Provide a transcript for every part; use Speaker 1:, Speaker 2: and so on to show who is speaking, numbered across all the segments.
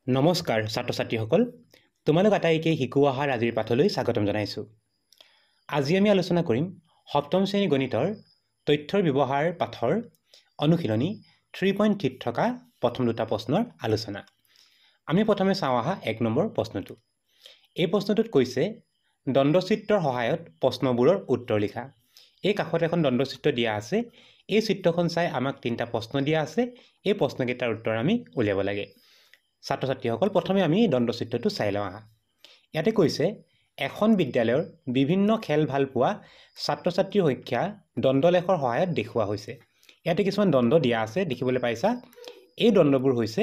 Speaker 1: নমস্কাৰ ছাত্ৰ ছাত্ৰীসকল, তোমালোক আটাইকে শিকোৱা অহাৰ আজিৰ পাঠলৈ স্বাগতম জনাইছোঁ। আজি আমি আলোচনা কৰিম সপ্তম শ্ৰেণী গণিতৰ তথ্যৰ ব্যৱহাৰ পাঠৰ অনুশীলনী 3.3 থকা প্ৰথম দুটা প্ৰশ্নৰ আলোচনা। আমি প্ৰথমে চাওঁ আহা 1 নম্বৰ প্ৰশ্নটো। এই প্ৰশ্নটোত কৈছে দণ্ডচিত্ৰৰ সহায়ত প্ৰশ্নবোৰৰ উত্তৰ লিখা। এই কাষত এখন দণ্ডচিত্ৰ দিয়া আছে। এই চিত্ৰখন চাই আমাক 3টা প্ৰশ্ন দিয়া আছে। এই প্ৰশ্নকেইটাৰ উত্তৰ আমি উলিয়াব লাগে। ছাত্ৰ ছাত্ৰীসকল, প্ৰথমে আমি দণ্ডচিত্ৰটো চাই লওঁ আহা। ইয়াতে কৈছে এখন বিদ্যালয়ৰ বিভিন্ন খেল ভাল পোৱা ছাত্ৰ ছাত্ৰীৰ সংখ্যা দণ্ডলেখৰ সহায়ত দেখুওৱা হৈছে। ইয়াতে কিছুমান দণ্ড দিয়া আছে, দেখিবলৈ পাইছা। এই দণ্ডবোৰ হৈছে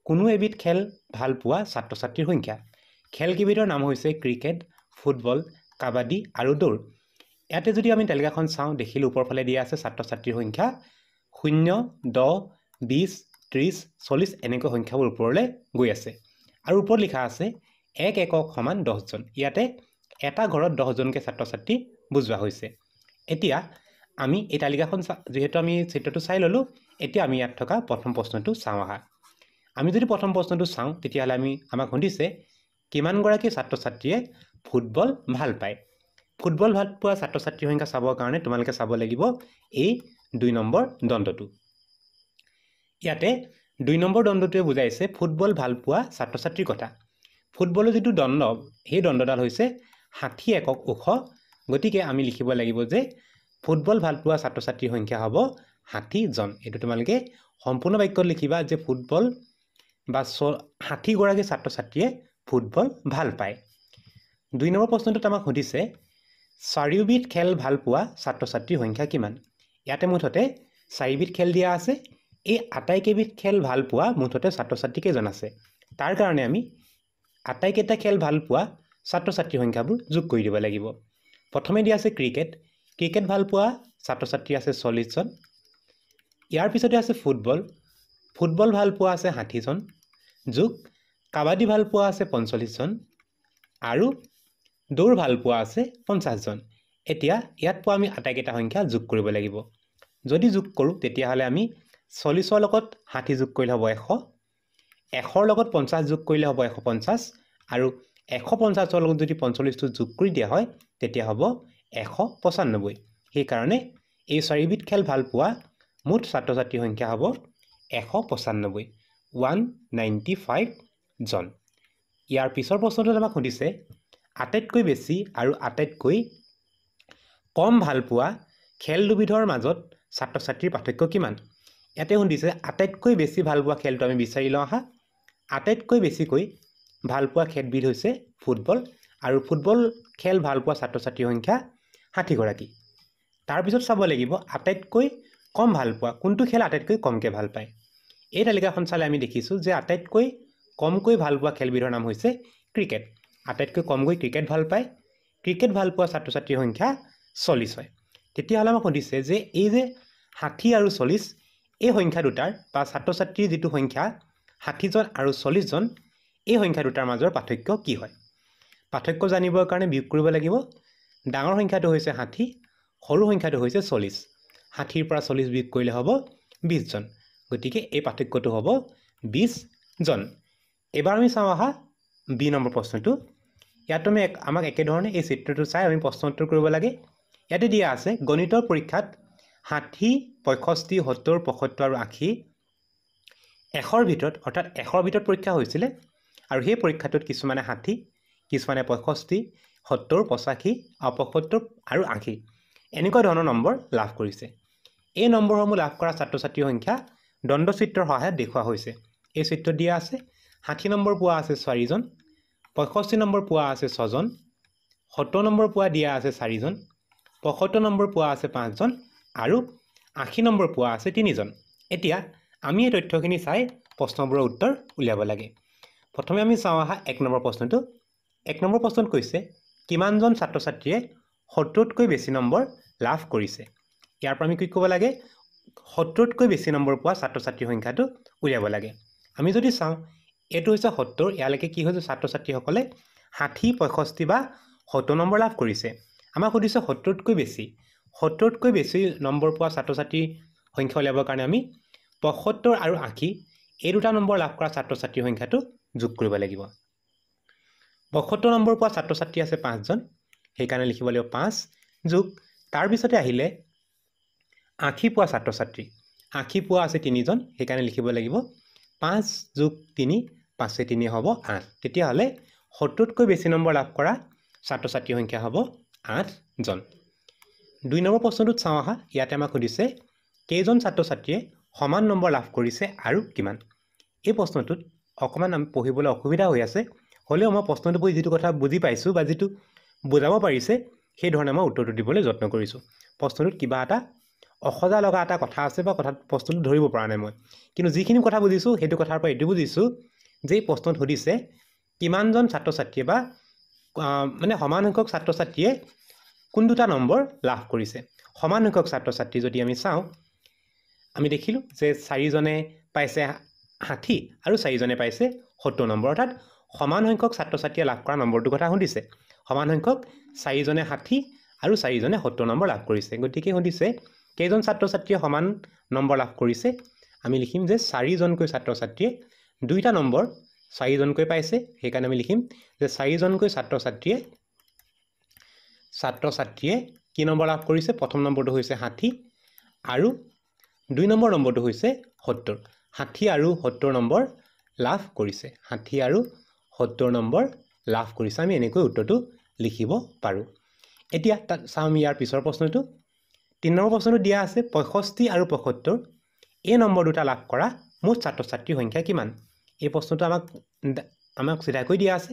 Speaker 1: কোনো এবিধ খেল ভাল পোৱা ছাত্ৰ ছাত্ৰীৰ সংখ্যা। খেলকেইবিধৰ নাম হৈছে ক্ৰিকেট, ফুটবল, কাবাডী আৰু দৌৰ। ইয়াতে যদি আমি তালিকাখন চাওঁ, দেখিলোঁ ওপৰ ফালে দিয়া আছে ছাত্ৰ ছাত্ৰীৰ সংখ্যা 0, 10, 20, 30, 40 এনেকৈ সংখ্যাবোৰ ওপৰলৈ গৈ আছে। আৰু ওপৰত লিখা আছে 1 একক সমান 10 জন। ইয়াতে এটা ঘৰত 10 জনকৈ ছাত্ৰ ছাত্ৰী বুজোৱা হৈছে। এতিয়া আমি এই তালিকাখন যিহেতু আমি চিত্ৰটো চাই ল'লোঁ, এতিয়া আমি ইয়াত থকা প্ৰথম প্ৰশ্নটো চাওঁ আহা। আমি যদি প্ৰথম প্ৰশ্নটো চাওঁ, তেতিয়াহ'লে আমাক সুধিছে কিমানগৰাকী ছাত্ৰ ছাত্ৰীয়ে ফুটবল ভাল পায়। ফুটবল ভাল পোৱা ছাত্ৰ ছাত্ৰীৰ সংখ্যা চাবৰ কাৰণে তোমালোকে চাব লাগিব এই 2 নম্বৰ দণ্ডটো। ইয়াতে 2 নম্বৰ দণ্ডটোৱে বুজাইছে ফুটবল ভাল পোৱা ছাত্ৰ ছাত্ৰীৰ কথা। ফুটবলৰ যিটো দণ্ড, সেই দণ্ডডাল হৈছে 60 একক ওখ। গতিকে আমি লিখিব লাগিব যে ফুটবল ভাল পোৱা ছাত্ৰ ছাত্ৰীৰ সংখ্যা হ'ব 60 জন। এইটো তোমালোকে সম্পূৰ্ণ বাক্যত লিখিবা যে ফুটবল বা 60 গৰাকী ছাত্ৰ ছাত্ৰীয়ে ফুটবল ভাল পায়। 2 নম্বৰ প্ৰশ্নটোত আমাক সুধিছে চাৰিওবিধ খেল ভাল পোৱা ছাত্ৰ ছাত্ৰীৰ সংখ্যা কিমান। ইয়াতে মুঠতে 4বিধ খেল দিয়া আছে। এই আটাইকেইবিধ খেল ভাল পোৱা মুঠতে ছাত্ৰ ছাত্ৰী কেইজন আছে। তাৰ কাৰণে আমি আটাইকেইটা খেল ভাল পোৱা ছাত্ৰ ছাত্ৰীৰ সংখ্যাবোৰ যোগ কৰি দিব লাগিব। প্ৰথমে দিয়া আছে ক্ৰিকেট। ক্ৰিকেট ভাল পোৱা ছাত্ৰ ছাত্ৰী আছে 40 জন। ইয়াৰ পিছতে আছে ফুটবল। ফুটবল ভাল পোৱা আছে 60 জন। যোগ কাবাডী ভাল পোৱা আছে 45 জন। আৰু দৌৰ ভাল পোৱা আছে 50 জন। এতিয়া ইয়াত পোৱা আমি আটাইকেইটা সংখ্যা যোগ কৰিব লাগিব। যদি যোগ কৰোঁ, তেতিয়াহ'লে আমি 40ৰ লগত 60 যোগ কৰিলে হ'ব 100, 100ৰ লগত 50 যোগ কৰিলে হ'ব 150, আৰু 150ৰ লগত যদি 45টো যোগ কৰি দিয়া হয়, তেতিয়া হ'ব 195। সেইকাৰণে এই 4বিধ খেল ভাল পোৱা মুঠ ছাত্ৰ ছাত্ৰীৰ সংখ্যা হ'ব 195, 195 জন। ইয়াৰ পিছৰ প্ৰশ্নটোত আমাক সুধিছে আটাইতকৈ বেছি আৰু আটাইতকৈ কম ভাল পোৱা খেল দুবিধৰ মাজত ছাত্ৰ ছাত্ৰীৰ পাৰ্থক্য কিমান। ইয়াতে সুধিছে আটাইতকৈ বেছি ভাল পোৱা খেলটো আমি বিচাৰি লওঁ আহা। আটাইতকৈ বেছিকৈ ভাল পোৱা খেলবিধ হৈছে ফুটবল, আৰু ফুটবল খেল ভাল পোৱা ছাত্ৰ ছাত্ৰীৰ সংখ্যা 60 গৰাকী। তাৰপিছত চাব লাগিব আটাইতকৈ কম ভাল পোৱা কোনটো খেল আটাইতকৈ কমকৈ ভাল পায়। এই তালিকাখন চালে আমি দেখিছোঁ যে আটাইতকৈ কমকৈ ভাল পোৱা খেলবিধৰ নাম হৈছে ক্ৰিকেট। আটাইতকৈ কমকৈ ক্ৰিকেট ভাল পায়। ক্ৰিকেট ভাল পোৱা ছাত্ৰ ছাত্ৰীৰ সংখ্যা 40 হয়। তেতিয়াহ'লে আমাক সুধিছে যে এই যে 60 আৰু 40, এই সংখ্যা দুটাৰ বা ছাত্ৰ ছাত্ৰীৰ যিটো সংখ্যা 60 জন আৰু 40 জন, এই সংখ্যা দুটাৰ মাজৰ পাৰ্থক্য কি হয়। পাৰ্থক্য জানিবৰ কাৰণে বিয়োগ কৰিব লাগিব। ডাঙৰ সংখ্যাটো হৈছে 60, সৰু সংখ্যাটো হৈছে 40। 60ৰ পৰা 40 বিয়োগ কৰিলে হ'ব 20 জন। গতিকে এই পাৰ্থক্যটো হ'ব 20 জন। এবাৰ আমি চাওঁ আহা বি নম্বৰ প্ৰশ্নটো। ইয়াত আমাক একেধৰণে এই চিত্ৰটো চাই আমি প্ৰশ্ন উত্তৰ কৰিব লাগে। ইয়াতে দিয়া আছে গণিতৰ পৰীক্ষাত 60, 65, 70, 75 আৰু 80 100ৰ ভিতৰত, অৰ্থাৎ 100ৰ ভিতৰত পৰীক্ষা হৈছিলে। আৰু সেই পৰীক্ষাটোত কিছুমানে 60, কিছুমানে 65, 70, 85, 75 আৰু 80 এনেকুৱা ধৰণৰ নম্বৰ লাভ কৰিছে। এই নম্বৰসমূহ লাভ কৰা ছাত্ৰ ছাত্ৰীৰ সংখ্যা দণ্ডচিত্ৰৰ সহায়ত দেখুওৱা হৈছে। এই চিত্ৰ দিয়া আছে 60 নম্বৰ পোৱা আছে 4 জন, 65 নম্বৰ পোৱা আছে 6 জন, 70 নম্বৰ পোৱা দিয়া আছে 4 জন, 75 নম্বৰ পোৱা আছে 5 জন, আৰু 80 নম্বৰ পোৱা আছে 3 জন। এতিয়া আমি এই তথ্যখিনি চাই প্ৰশ্নবোৰৰ উত্তৰ উলিয়াব লাগে। প্ৰথমে আমি চাওঁ আহা 1 নম্বৰ প্ৰশ্নটো। 1 নম্বৰ প্ৰশ্নত কৈছে কিমানজন ছাত্ৰ ছাত্ৰীয়ে 70তকৈ বেছি নম্বৰ লাভ কৰিছে। ইয়াৰ পৰা আমি কি ক'ব লাগে, 70তকৈ বেছি নম্বৰ পোৱা ছাত্ৰ ছাত্ৰীৰ সংখ্যাটো উলিয়াব লাগে। আমি যদি চাওঁ, এইটো হৈছে 70, ইয়ালৈকে কি হৈছে ছাত্ৰ ছাত্ৰীসকলে 60, 65 বা 70 নম্বৰ লাভ কৰিছে। আমাক সুধিছে 70তকৈ বেছি। 70তকৈ বেছি নম্বৰ পোৱা ছাত্ৰ ছাত্ৰীৰ সংখ্যা উলিয়াবৰ কাৰণে আমি 75 আৰু 80 এই দুটা নম্বৰ লাভ কৰা ছাত্ৰ ছাত্ৰীৰ সংখ্যাটো যোগ কৰিব লাগিব ৭৫ নম্বৰ পোৱা ছাত্ৰ ছাত্ৰী আছে 5 জন সেইকাৰণে লিখিব লাগিব 5 যোগ তাৰ পিছতে আহিলে ৮০ পোৱা ছাত্ৰ ছাত্ৰী ৮০ পোৱা আছে 3 জন সেইকাৰণে লিখিব লাগিব 5 যোগ 3 5 3 হ'ব 8 তেতিয়াহ'লে ৭০তকৈ বেছি নম্বৰ লাভ কৰা ছাত্ৰ ছাত্ৰীৰ সংখ্যা হ'ব 8 জন 2 নম্বৰ প্ৰশ্নটোত চাওঁ আহা ইয়াতে আমাক সুধিছে কেইজন ছাত্ৰ ছাত্ৰীয়ে সমান নম্বৰ লাভ কৰিছে আৰু কিমান এই প্ৰশ্নটোত অকমান আমি পঢ়িবলৈ অসুবিধা হৈ আছে হলেও মই প্ৰশ্নটো পঢ়ি যেটো কথা বুজি পাইছো বা যেটো বুজাব পাৰিছে সেই ধৰণে মই উত্তৰটো দিবলৈ যত্ন কৰিছো প্ৰশ্নটোত কিবা এটা অখজা লগা এটা কথা আছে বা কথা প্ৰশ্নটো ধৰিব পৰা নাই মই কিন্তু যিখিনি কথা বুজিছো হেতু কথাৰ পৰা এটো বুজিছো যে প্ৰশ্নত সুধিছে কিমানজন ছাত্ৰ ছাত্ৰীয়ে বা মানে সমান সংখ্যক ছাত্ৰ ছাত্ৰীয়ে কোন দুটা নম্বৰ লাভ কৰিছে সমান সংখ্যক ছাত্ৰ ছাত্ৰী যদি আমি চাওঁ আমি দেখিলো যে 4 জনে পাইছে 60 আৰু 4 জনে পাইছে 70 নম্বৰ অৰ্থাৎ সমান সংখ্যক ছাত্ৰ ছাত্ৰীয়ে লাভ কৰা নম্বৰটো কথা সুধিছে সমান সংখ্যক 4 জনে 60 আৰু 4 জনে 70 নম্বৰ লাভ কৰিছে গতিকে সুধিছে কেইজন ছাত্ৰ ছাত্ৰীয়ে সমান নম্বৰ লাভ কৰিছে আমি লিখিম যে 4 জনকৈ ছাত্ৰ ছাত্ৰীয়ে দুইটা নম্বৰ 4 জনকৈ পাইছে সেইকাৰণে আমি লিখিম যে 4 জনকৈ ছাত্ৰ ছাত্ৰীয়ে কি নম্বৰ লাভ কৰিছে প্ৰথম নম্বৰটো হৈছে 60 আৰু 2 নম্বৰ নম্বৰটো হৈছে 70 60 আৰু 70 নম্বৰ লাভ কৰিছে 60 আৰু 70 নম্বৰ লাভ কৰিছে আমি এনেকৈ উত্তৰটো লিখিব পাৰো এতিয়া চাম ইয়াৰ পিছৰ প্ৰশ্নটো 3 নম্বৰ প্ৰশ্নটো দিয়া আছে 65 আৰু 75 এই নম্বৰ দুটা লাভ কৰা মুঠ ছাত্ৰ ছাত্ৰীৰ সংখ্যা কিমান এই প্ৰশ্নটো আমাক সিধাকৈ দিয়া আছে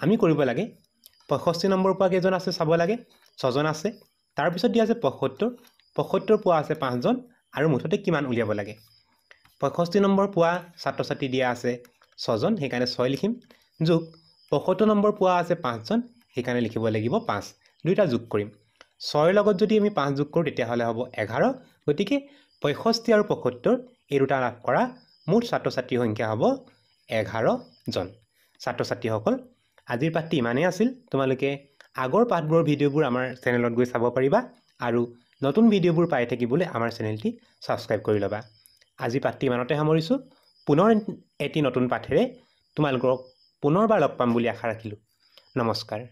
Speaker 1: আমি কৰিব লাগে 65 নম্বৰ পোৱা কেইজন আছে চাব লাগে 6 জন আছে তাৰ পিছত দিয়া আছে 75 পোৱা আছে 5 জন আৰু মুঠতে কিমান উলিয়াব লাগে 65 নম্বৰ পোৱা ছাত্ৰ ছাত্ৰী দিয়া আছে 6 জন সেইকাৰণে 6 লিখিম যোগ 75 নম্বৰ পোৱা আছে 5 জন সেইকাৰণে লিখিব লাগিব 5 দুইটা যোগ কৰিম 6 লগত যদি আমি 5 যোগ কৰো তেতিয়া হলে হ'ব 11 গতিকে 65 আৰু 75 এই দুটা লাভ কৰা মুঠ ছাত্ৰ ছাত্ৰীৰ সংখ্যা হ'ব 11 জন ছাত্ৰ ছাত্ৰীসকল আজিৰ পাঠটি ইমানেই আছিল তোমালোকে আগৰ পাঠবোৰৰ ভিডিঅ'বোৰ আমাৰ চেনেলত গৈ চাব পাৰিবা আৰু নতুন ভিডিঅ'বোৰ পাই থাকিবলৈ আমাৰ চেনেলটি সাবস্ক্ৰাইব কৰি লবা আজি পাঠটি ইমানতে সামৰিছো পুনৰ এটি নতুন পাঠেৰে তোমালোকক পুনৰবাৰ লগ পাম বুলি আশা ৰাখিলো নমস্কাৰ